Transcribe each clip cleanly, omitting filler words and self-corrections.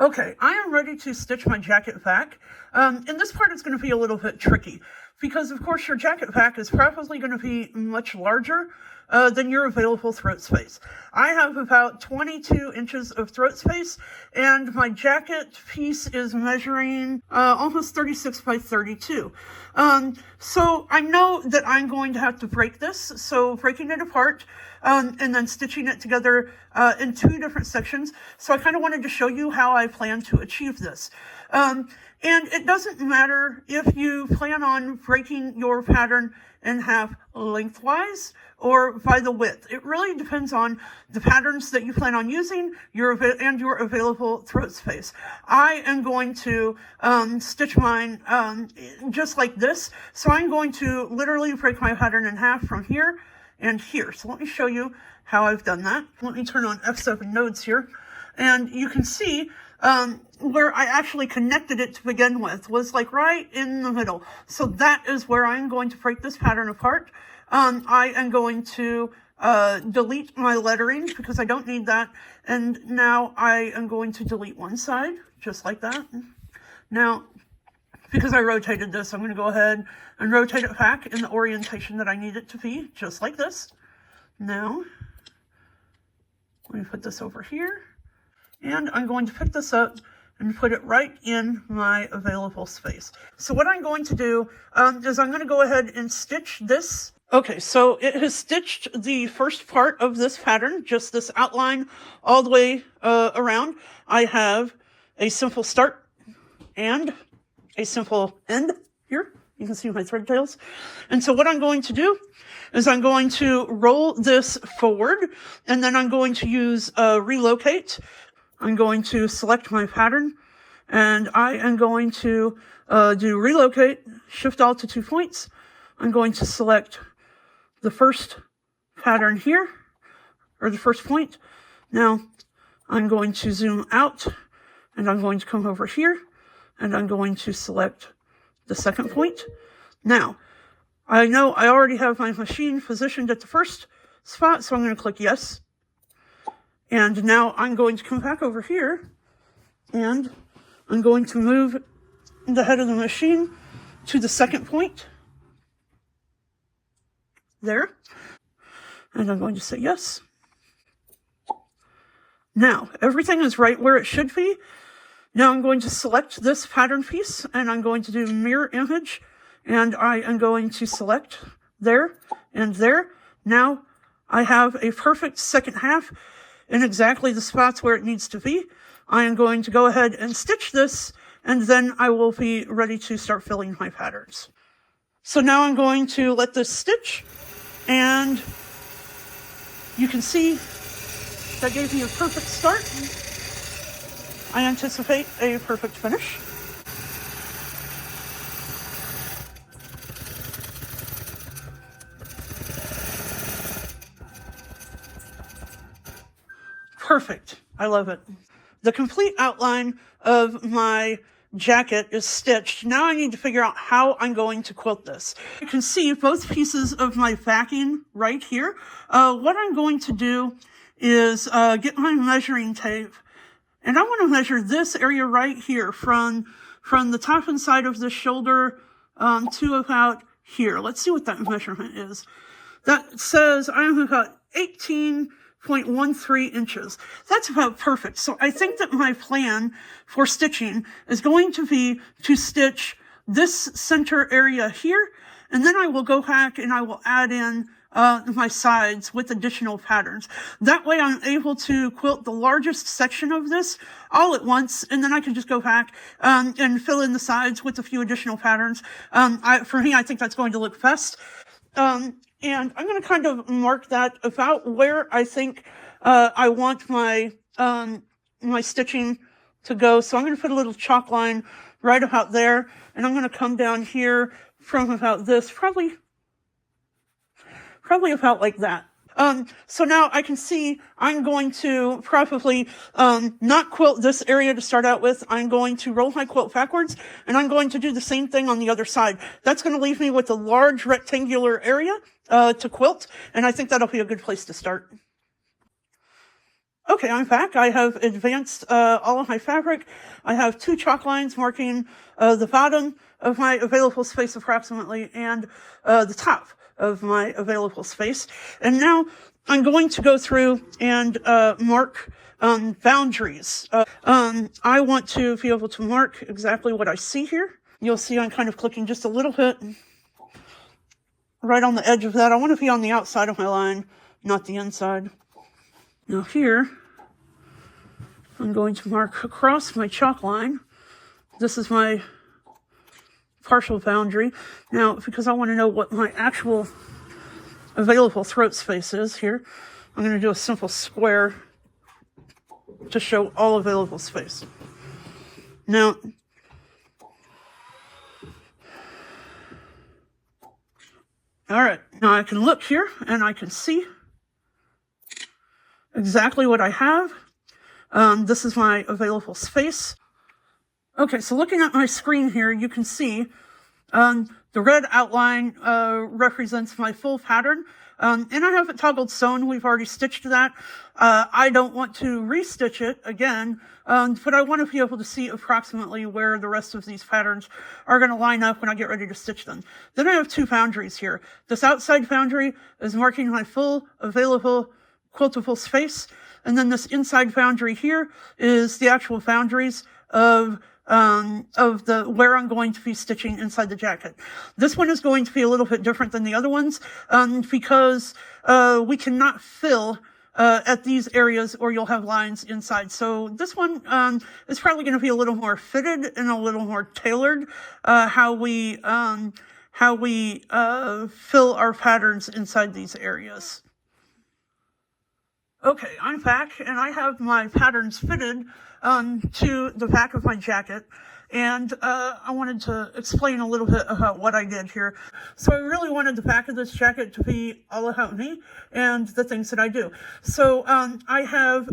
Okay, I am ready to stitch my jacket back. And this part is going to be a little bit tricky because, of course, your jacket back is probably going to be much larger than your available throat space. I have about 22 inches of throat space, and my jacket piece is measuring almost 36 by 32. So I know that I'm going to have to break this, so breaking it apart and then stitching it together in two different sections. So I kind of wanted to show you how I plan to achieve this. And it doesn't matter if you plan on breaking your pattern in half lengthwise or by the width. It really depends on the patterns that you plan on using and your available throat space. I am going to stitch mine just like this. So I'm going to literally break my pattern in half from here and here. So let me show you how I've done that. Let me turn on F7 nodes here. And you can see where I actually connected it to begin with was like right in the middle. So that is where I'm going to break this pattern apart. I am going to delete my lettering because I don't need that. And now I am going to delete one side, just like that. Now, because I rotated this, I'm going to go ahead and rotate it back in the orientation that I need it to be, just like this. Now, let me put this over here. And I'm going to pick this up and put it right in my available space. So what I'm going to do is I'm going to go ahead and stitch this. Okay, so it has stitched the first part of this pattern, just this outline all the way around. I have a simple start and a simple end here. You can see my thread tails. And so what I'm going to do is I'm going to roll this forward, and then I'm going to use relocate. I'm going to select my pattern, and I am going to do relocate, shift alt to 2 points. I'm going to select the first pattern here, or the first point. Now, I'm going to zoom out, and I'm going to come over here, and I'm going to select the second point. Now, I know I already have my machine positioned at the first spot, so I'm going to click yes. And now I'm going to come back over here, and I'm going to move the head of the machine to the second point. There. And I'm going to say yes. Now, everything is right where it should be. Now I'm going to select this pattern piece, and I'm going to do mirror image, and I am going to select there and there. Now I have a perfect second half in exactly the spots where it needs to be. I am going to go ahead and stitch this, and then I will be ready to start filling my patterns. So now I'm going to let this stitch, and you can see that gave me a perfect start. I anticipate a perfect finish. Perfect. I love it. The complete outline of my jacket is stitched. Now I need to figure out how I'm going to quilt this. You can see both pieces of my backing right here. What I'm going to do is get my measuring tape, and I want to measure this area right here from the top and side of the shoulder to about here. Let's see what that measurement is. That says I'm about 18.13 inches. That's about perfect. So I think that my plan for stitching is going to be to stitch this center area here, and then I will go back and I will add in my sides with additional patterns. That way I'm able to quilt the largest section of this all at once, and then I can just go back and fill in the sides with a few additional patterns. For me, I think that's going to look best. And I'm going to kind of mark that about where I think I want my my stitching to go. So I'm going to put a little chalk line right about there, and I'm going to come down here from about this, probably about like that. So now I can see I'm going to probably not quilt this area to start out with. I'm going to roll my quilt backwards, and I'm going to do the same thing on the other side. That's going to leave me with a large rectangular area to quilt, and I think that'll be a good place to start. Okay, I'm back. I have advanced all of my fabric. I have 2 chalk lines marking the bottom of my available space approximately and the top of my available space. And now I'm going to go through and mark boundaries. I want to be able to mark exactly what I see here. You'll see I'm kind of clicking just a little bit right on the edge of that. I want to be on the outside of my line, not the inside. Now here, I'm going to mark across my chalk line. This is my partial boundary. Now, because I want to know what my actual available throat space is here, I'm going to do a simple square to show all available space. Now, all right, now I can look here and I can see exactly what I have. This is my available space. Okay, so looking at my screen here, you can see the red outline represents my full pattern. And I have it toggled sewn. We've already stitched that. I don't want to restitch it again, but I want to be able to see approximately where the rest of these patterns are going to line up when I get ready to stitch them. Then I have 2 boundaries here. This outside boundary is marking my full available quiltable space. And then this inside boundary here is the actual boundaries of the where I'm going to be stitching inside the jacket. This one is going to be a little bit different than the other ones, because we cannot fill at these areas or you'll have lines inside. So this one is probably going to be a little more fitted and a little more tailored how we fill our patterns inside these areas. Okay, I'm back, and I have my patterns fitted to the back of my jacket, and I wanted to explain a little bit about what I did here. So I really wanted the back of this jacket to be all about me and the things that I do. So I have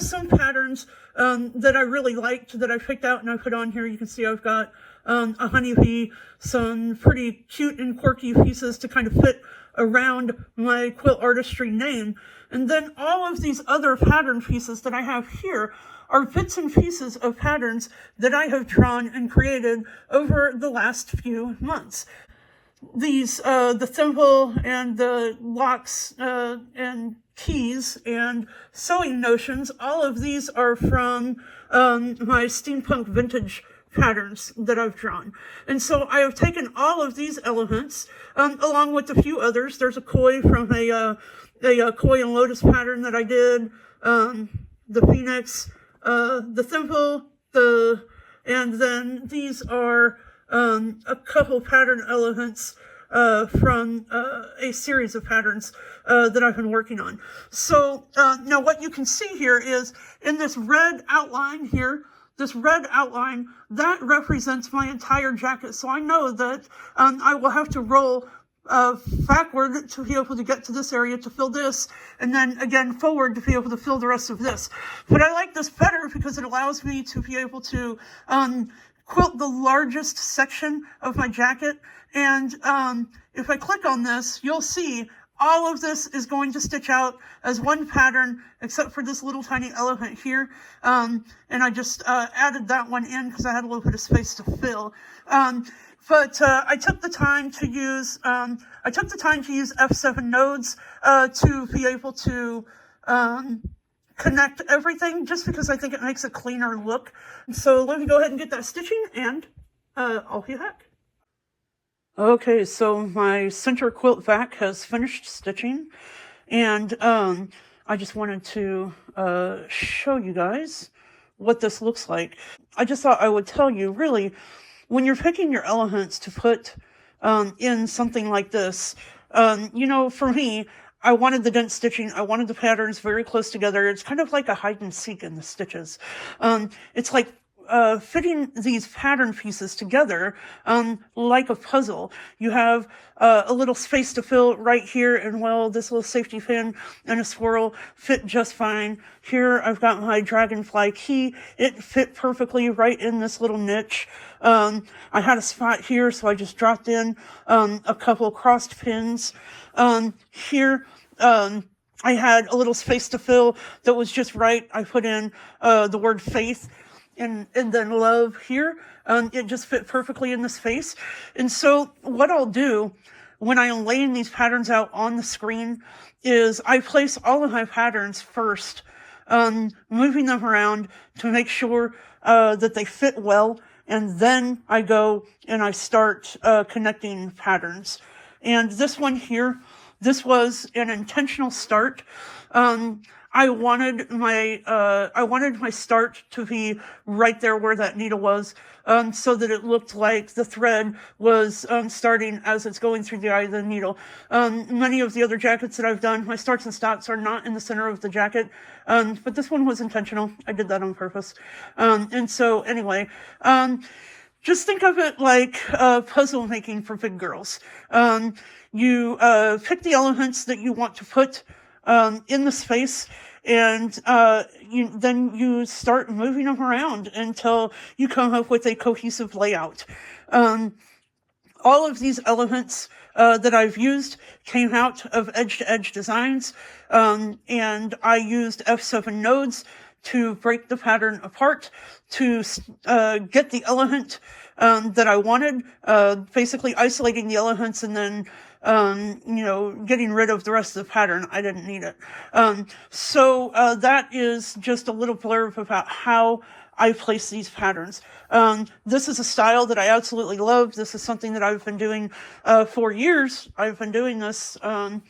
some patterns that I really liked that I picked out and I put on here. You can see I've got a honeybee, some pretty cute and quirky pieces to kind of fit around my quilt artistry name. And then all of these other pattern pieces that I have here are bits and pieces of patterns that I have drawn and created over the last few months. These, the thimble and the locks and keys and sewing notions, all of these are from my steampunk vintage patterns that I've drawn. And so I have taken all of these elements, along with a few others. There's a koi from a koi and lotus pattern that I did, the phoenix, the thimble, and then these are a couple pattern elements from a series of patterns that I've been working on. So now what you can see here is in this red outline here, this red outline, that represents my entire jacket. So I know that I will have to roll backward to be able to get to this area to fill this, and then again forward to be able to fill the rest of this. But I like this better because it allows me to be able to quilt the largest section of my jacket. And if I click on this, you'll see all of this is going to stitch out as one pattern, except for this little tiny element here. And I just added that one in because I had a little bit of space to fill. But I took the time to use F7 nodes to be able to connect everything, just because I think it makes a cleaner look. So let me go ahead and get that stitching, and I'll be back. Okay, so my center quilt back has finished stitching, and I just wanted to show you guys what this looks like. I just thought I would tell you, really, when you're picking your elements to put in something like this, you know, for me, I wanted the dent stitching. I wanted the patterns very close together. It's kind of like a hide and seek in the stitches. It's like fitting these pattern pieces together like a puzzle. You have a little space to fill right here, and well, this little safety pin and a swirl fit just fine. Here I've got my dragonfly key. It fit perfectly right in this little niche. I had a spot here, so I just dropped in a couple crossed pins. Here I had a little space to fill that was just right. I put in the word faith and then love here. It just fit perfectly in the space. And so what I'll do when I am laying these patterns out on the screen is I place all of my patterns first, moving them around to make sure that they fit well. And then I go and I start connecting patterns. And this one here, this was an intentional start. I wanted my start to be right there where that needle was, so that it looked like the thread was starting as it's going through the eye of the needle. Many of the other jackets that I've done, my starts and stops are not in the center of the jacket, but this one was intentional. I did that on purpose. And so anyway, just think of it like puzzle making for big girls. You pick the elements that you want to put in the space, and then you start moving them around until you come up with a cohesive layout. All of these elements that I've used came out of edge-to-edge designs, and I used F7 nodes to break the pattern apart to get the element that I wanted, basically isolating the elements and then getting rid of the rest of the pattern. I didn't need it. So that is just a little blurb about how I place these patterns. This is a style that I absolutely love. This is something that I've been doing for years. I've been doing this on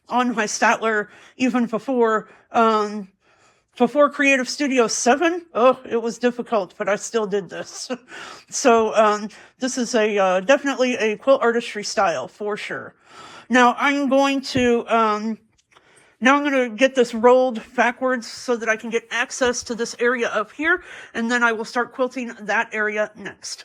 my Statler even before Creative Studio 7. Oh, it was difficult, but I still did this. So this is definitely a quilt artistry style for sure. Now I'm going to get this rolled backwards so that I can get access to this area up here, and then I will start quilting that area next.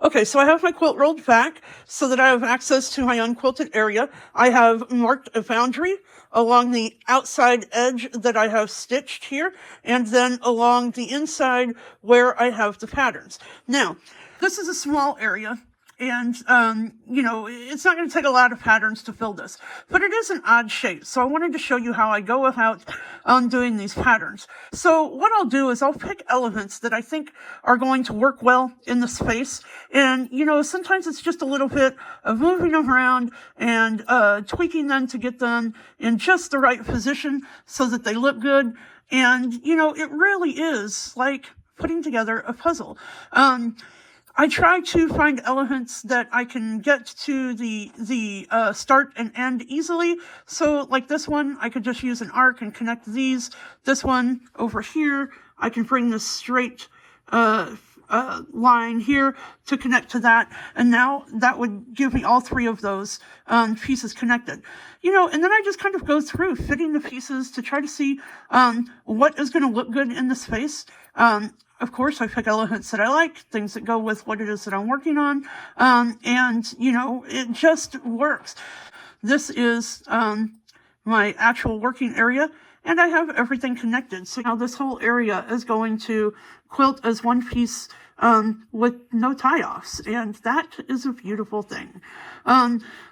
Okay, so I have my quilt rolled back so that I have access to my unquilted area. I have marked a boundary along the outside edge that I have stitched here, and then along the inside where I have the patterns. Now, this is a small area, and, it's not going to take a lot of patterns to fill this, but it is an odd shape. So I wanted to show you how I go about doing these patterns. So what I'll do is I'll pick elements that I think are going to work well in the space. And, sometimes it's just a little bit of moving them around and tweaking them to get them in just the right position so that they look good. And, it really is like putting together a puzzle. I try to find elements that I can get to the start and end easily. So like this one, I could just use an arc and connect these. This one over here, I can bring this straight line here to connect to that. And now that would give me all three of those pieces connected. And then I just kind of go through fitting the pieces to try to see what is going to look good in the space. Of course, I pick elements that I like, things that go with what it is that I'm working on. And it just works. This is my actual working area, and I have everything connected. So now this whole area is going to quilt as one piece with no tie-offs, and that is a beautiful thing.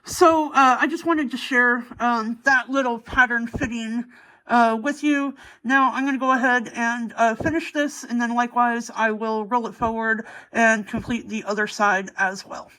So I just wanted to share that little pattern fitting with you. Now I'm going to go ahead and finish this, and then likewise I will roll it forward and complete the other side as well.